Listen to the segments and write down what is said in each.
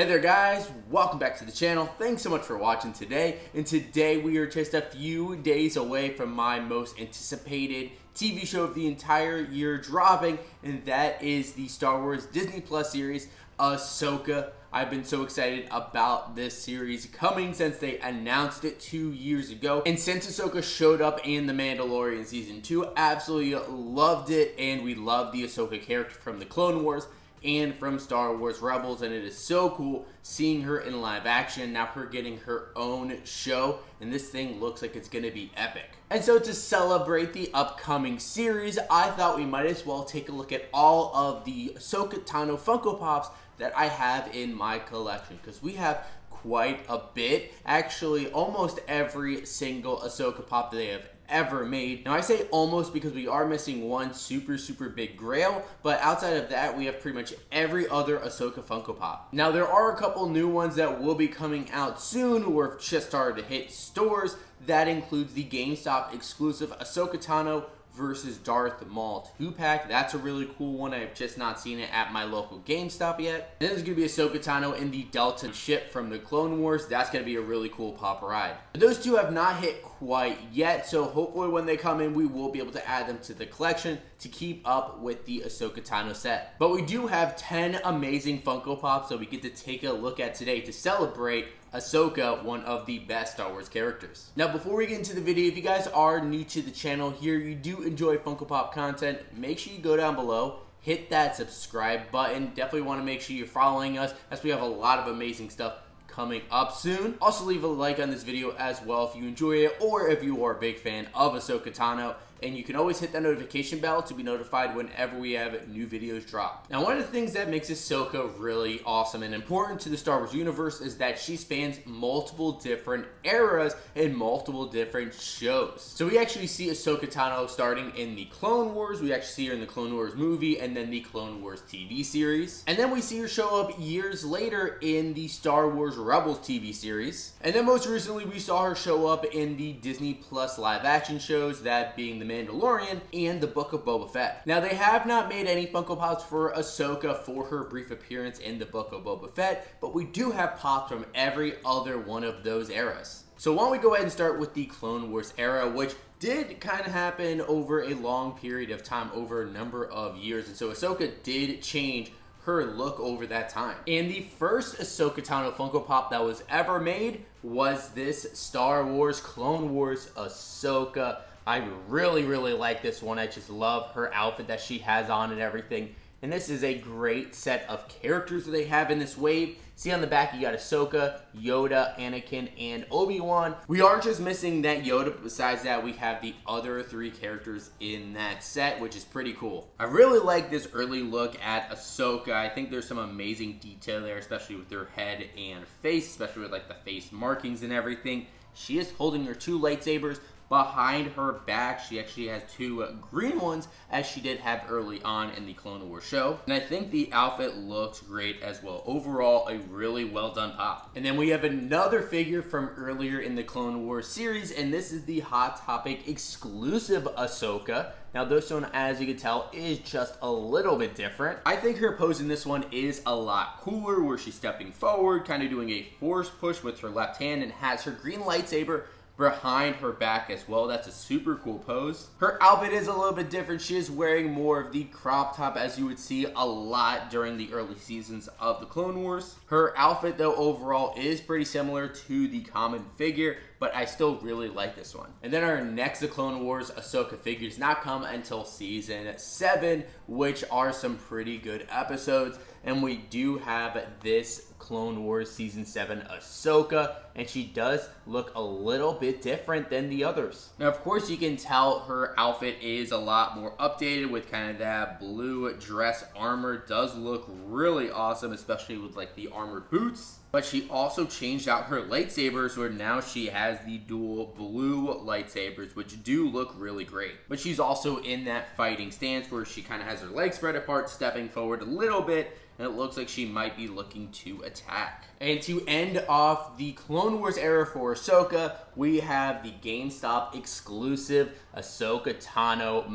Hey there guys, welcome back to the channel. Thanks so much for watching today. And today we are just a few days away from my most anticipated TV show of the entire year dropping, and that is the Star Wars Disney Plus series, Ahsoka. I've been so excited about this series coming since they announced it 2 years ago. And since Ahsoka showed up in The Mandalorian Season 2, absolutely loved it, and we love the Ahsoka character from the Clone Wars and from Star Wars Rebels, and it is so cool seeing her in live action, now her getting her own show, and this thing looks like it's gonna be epic. And so to celebrate the upcoming series, I thought we might as well take a look at all of the Ahsoka Tano Funko Pops that I have in my collection, because we have quite a bit. Actually, almost every single Ahsoka Pop that they have ever made. Now I say almost because we are missing one super big grail, but outside of that we have pretty much every other Ahsoka Funko Pop. Now there are a couple new ones that will be coming out soon or have just started to hit stores. That includes the GameStop exclusive Ahsoka Tano versus Darth Maul 2-pack. That's a really cool one. I've just not seen it at my local GameStop yet. Then there's going to be Ahsoka Tano in the Delta ship from the Clone Wars. That's going to be a really cool pop ride. But those two have not hit quite yet, so hopefully when they come in, we will be able to add them to the collection to keep up with the Ahsoka Tano set. But we do have 10 amazing Funko Pops that we get to take a look at today to celebrate Ahsoka, one of the best Star Wars characters. Now before we get into the video, if you guys are new to the channel here, you do enjoy Funko Pop content, make sure you go down below, hit that subscribe button. Definitely want to make sure you're following us, as we have a lot of amazing stuff coming up soon. Also leave a like on this video as well if you enjoy it, or if you are a big fan of Ahsoka Tano. And you can always hit that notification bell to be notified whenever we have new videos drop. Now, one of the things that makes Ahsoka really awesome and important to the Star Wars universe is that she spans multiple different eras and multiple different shows. So we actually see Ahsoka Tano starting in the Clone Wars, we actually see her in the Clone Wars movie, and then the Clone Wars TV series. And then we see her show up years later in the Star Wars Rebels TV series. And then most recently we saw her show up in the Disney Plus live action shows, that being the Mandalorian and the Book of Boba Fett. Now they have not made any Funko Pops for Ahsoka for her brief appearance in the Book of Boba Fett, but we do have Pops from every other one of those eras. So why don't we go ahead and start with the Clone Wars era, which did kind of happen over a long period of time, over a number of years, and so Ahsoka did change her look over that time. And the first Ahsoka Tano Funko Pop that was ever made was this Star Wars Clone Wars Ahsoka. I really like this one. I just love her outfit that she has on and everything. And this is a great set of characters that they have in this wave. See on the back, you got Ahsoka, Yoda, Anakin, and Obi-Wan. We are just missing that Yoda, but besides that, we have the other three characters in that set, which is pretty cool. I really like this early look at Ahsoka. I think there's some amazing detail there, especially with her head and face, especially with like the face markings and everything. She is holding her two lightsabers behind her back. She actually has two green ones, as she did have early on in the Clone Wars show. And I think the outfit looks great as well. Overall, a really well done pop. And then we have another figure from earlier in the Clone Wars series, and this is the Hot Topic exclusive Ahsoka. Now this one, as you can tell, is just a little bit different. I think her pose in this one is a lot cooler, where she's stepping forward, kind of doing a force push with her left hand, and has her green lightsaber behind her back as well. That's a super cool pose. Her outfit is a little bit different. She is wearing more of the crop top, as you would see a lot during the early seasons of the Clone Wars. Her outfit, though, overall is pretty similar to the common figure, but I still really like this one. And then our next The Clone Wars Ahsoka figure does not come until season 7, which are some pretty good episodes. And we do have this Clone Wars Season 7 Ahsoka, and she does look a little bit different than the others. Now, of course, you can tell her outfit is a lot more updated with kind of that blue dress armor. Does look really awesome, especially with like the armored boots. But she also changed out her lightsabers, where now she has the dual blue lightsabers, which do look really great. But she's also in that fighting stance where she kind of has her legs spread apart, stepping forward a little bit, and it looks like she might be looking to attack. And to end off the Clone Wars era for Ahsoka, we have the GameStop exclusive Ahsoka Tano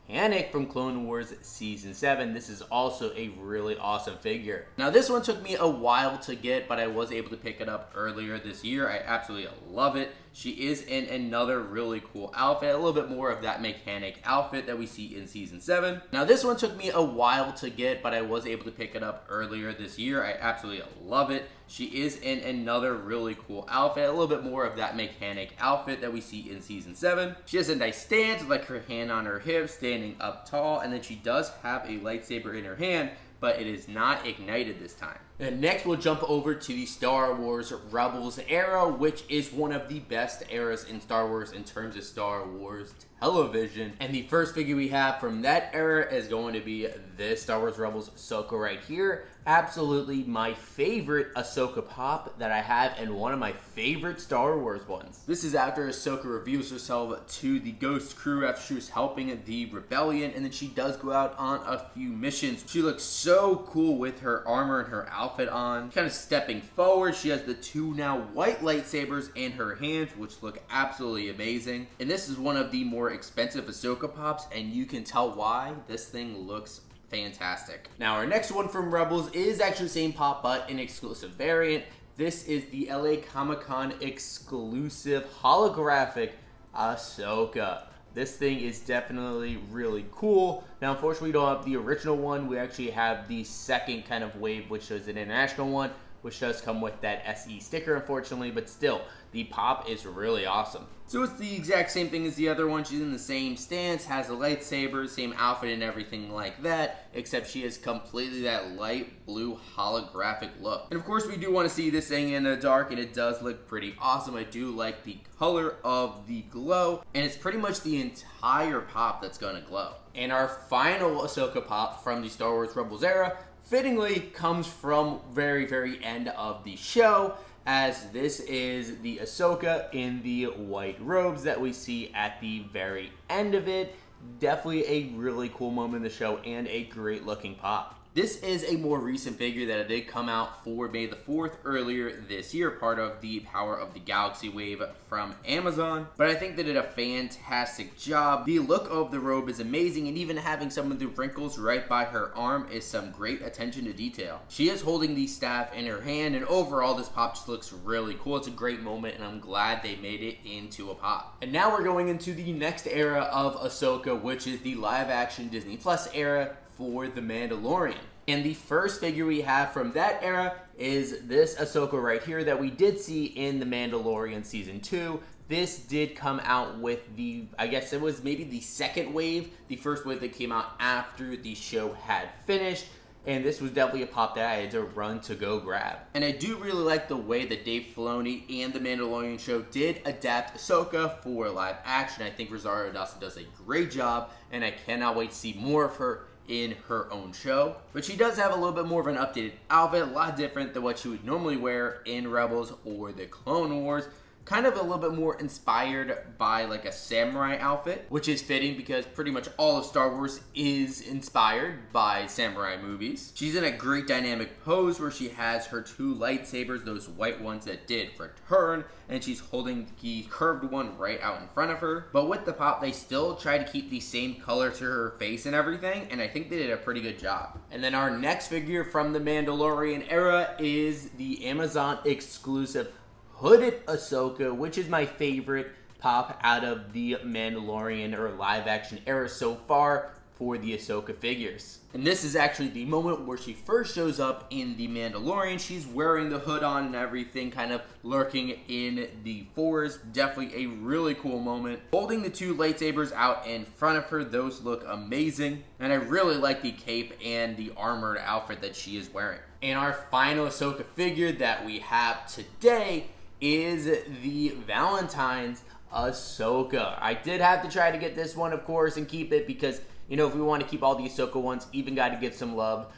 Panic from Clone Wars Season 7. This is also a really awesome figure. Now this one took me a while to get, but I was able to pick it up earlier this year. I absolutely love it. She is in another really cool outfit, a little bit more of that mechanic outfit that we see in Season 7. Now this one took me a while to get, but I was able to pick it up earlier this year. I absolutely love it. She is in another really cool outfit, a little bit more of that mechanic outfit that we see in Season 7. She has a nice stance with like her hand on her hip, standing up tall, and then she does have a lightsaber in her hand, but it is not ignited this time. And next we'll jump over to the Star Wars Rebels era, which is one of the best eras in Star Wars in terms of Star Wars television. And the first figure we have from that era is going to be this Star Wars Rebels Ahsoka right here. Absolutely my favorite Ahsoka Pop that I have, and one of my favorite Star Wars ones. This is after Ahsoka reveals herself to the Ghost crew after she was helping the rebellion, and then she does go out on a few missions. She looks so cool with her armor and her outfit on. Kind of stepping forward, she has the two now white lightsabers in her hands, which look absolutely amazing. And this is one of the more expensive Ahsoka Pops, and you can tell why. This thing looks fantastic. Now our next one from Rebels is actually the same pop, but an exclusive variant. This is the LA Comic-Con exclusive holographic Ahsoka. This thing is definitely really cool. Now, unfortunately, we don't have the original one. We actually have the second kind of wave, which is an international one, which does come with that SE sticker, unfortunately, but still, the pop is really awesome. So it's the exact same thing as the other one. She's in the same stance, has a lightsaber, same outfit and everything like that, except she has completely that light blue holographic look. And of course, we do want to see this thing in the dark, and it does look pretty awesome. I do like the color of the glow, and it's pretty much the entire pop that's going to glow. And our final Ahsoka Pop from the Star Wars Rebels era fittingly comes from very end of the show, as this is the Ahsoka in the white robes that we see at the very end of it. Definitely a really cool moment in the show and a great looking pop. This is a more recent figure that did come out for May the 4th earlier this year, part of the Power of the Galaxy wave from Amazon. But I think they did a fantastic job. The look of the robe is amazing, and even having some of the wrinkles right by her arm is some great attention to detail. She is holding the staff in her hand, and overall this pop just looks really cool. It's a great moment, and I'm glad they made it into a pop. And now we're going into the next era of Ahsoka, which is the live action Disney Plus era for The Mandalorian. And the first figure we have from that era is this Ahsoka right here that we did see in The Mandalorian Season 2. This did come out with the, I guess it was maybe the second wave, the first wave that came out after the show had finished. And this was definitely a pop that I had to run to go grab. And I do really like the way that Dave Filoni and The Mandalorian show did adapt Ahsoka for live action. I think Rosario Dawson does a great job, and I cannot wait to see more of her in her own show. But she does have a little bit more of an updated outfit, a lot different than what she would normally wear in Rebels or the Clone Wars. Kind of a little bit more inspired by like a samurai outfit, which is fitting because pretty much all of Star Wars is inspired by samurai movies. She's in a great dynamic pose where she has her two lightsabers, those white ones that did return, and she's holding the curved one right out in front of her. But with the pop, they still try to keep the same color to her face and everything, and I think they did a pretty good job. And then our next figure from the Mandalorian era is the Amazon exclusive hooded Ahsoka, which is my favorite pop out of the Mandalorian or live action era so far for the Ahsoka figures. And this is actually the moment where she first shows up in the Mandalorian. She's wearing the hood on and everything, kind of lurking in the forest. Definitely a really cool moment. Holding the two lightsabers out in front of her, those look amazing. And I really like the cape and the armored outfit that she is wearing. And our final Ahsoka figure that we have today is the Valentine's Ahsoka. I did have to try to get this one, of course, and keep it because, you know, if we want to keep all the Ahsoka ones, even got to give some love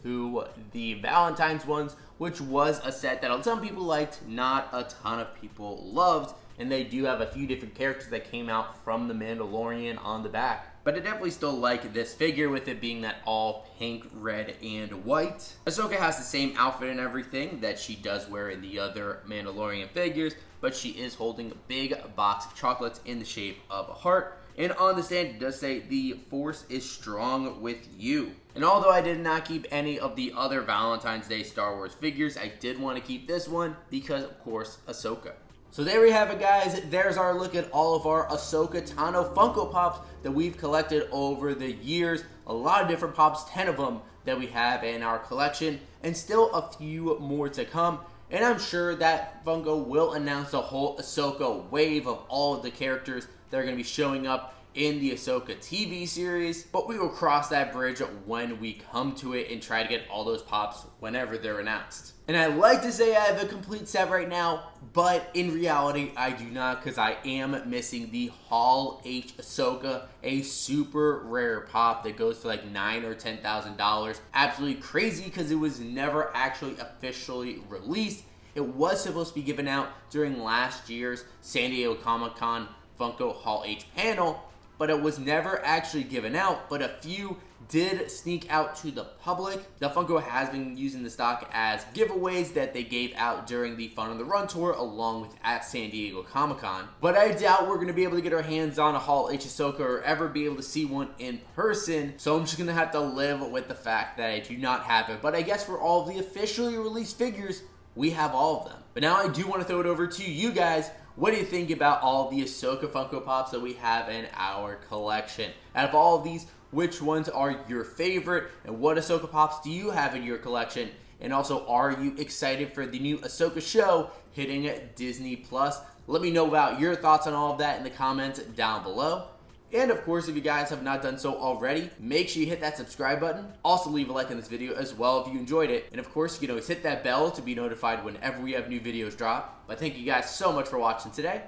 to the Valentine's ones, which was a set that some people liked, not a ton of people loved, and they do have a few different characters that came out from the Mandalorian on the back. But I definitely still like this figure, with it being that all pink, red, and white. Ahsoka has the same outfit and everything that she does wear in the other Mandalorian figures, but she is holding a big box of chocolates in the shape of a heart. And on the stand, it does say, "The Force is strong with you." And although I did not keep any of the other Valentine's Day Star Wars figures, I did want to keep this one because, of course, Ahsoka. So there we have it, guys. There's our look at all of our Ahsoka Tano Funko Pops that we've collected over the years. A lot of different Pops, 10 of them that we have in our collection, and still a few more to come. And I'm sure that Funko will announce a whole Ahsoka wave of all of the characters that are going to be showing up in the Ahsoka TV series, but we will cross that bridge when we come to it and try to get all those Pops whenever they're announced. And I like to say I have a complete set right now, but in reality I do not, because I am missing the Hall H Ahsoka, a super rare Pop that goes for like $9,000 or $10,000. Absolutely crazy because it was never actually officially released. It was supposed to be given out during last year's San Diego Comic-Con Funko Hall H panel, but it was never actually given out, but a few did sneak out to the public. The Funko has been using the stock as giveaways that they gave out during the Fun on the Run tour along with at San Diego Comic-Con. But I doubt we're going to be able to get our hands on a Hall H Ahsoka or ever be able to see one in person, so I'm just going to have to live with the fact that I do not have it. But I guess for all of the officially released figures, we have all of them. But now I do want to throw it over to you guys. What do you think about all the Ahsoka Funko Pops that we have in our collection? Out of all of these, which ones are your favorite? And what Ahsoka Pops do you have in your collection? And also, are you excited for the new Ahsoka show hitting Disney Plus? Let me know about your thoughts on all of that in the comments down below. And of course, if you guys have not done so already, make sure you hit that subscribe button. Also leave a like on this video as well if you enjoyed it. And of course, you can always hit that bell to be notified whenever we have new videos drop. But thank you guys so much for watching today.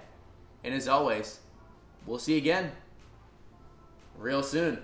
And as always, we'll see you again real soon.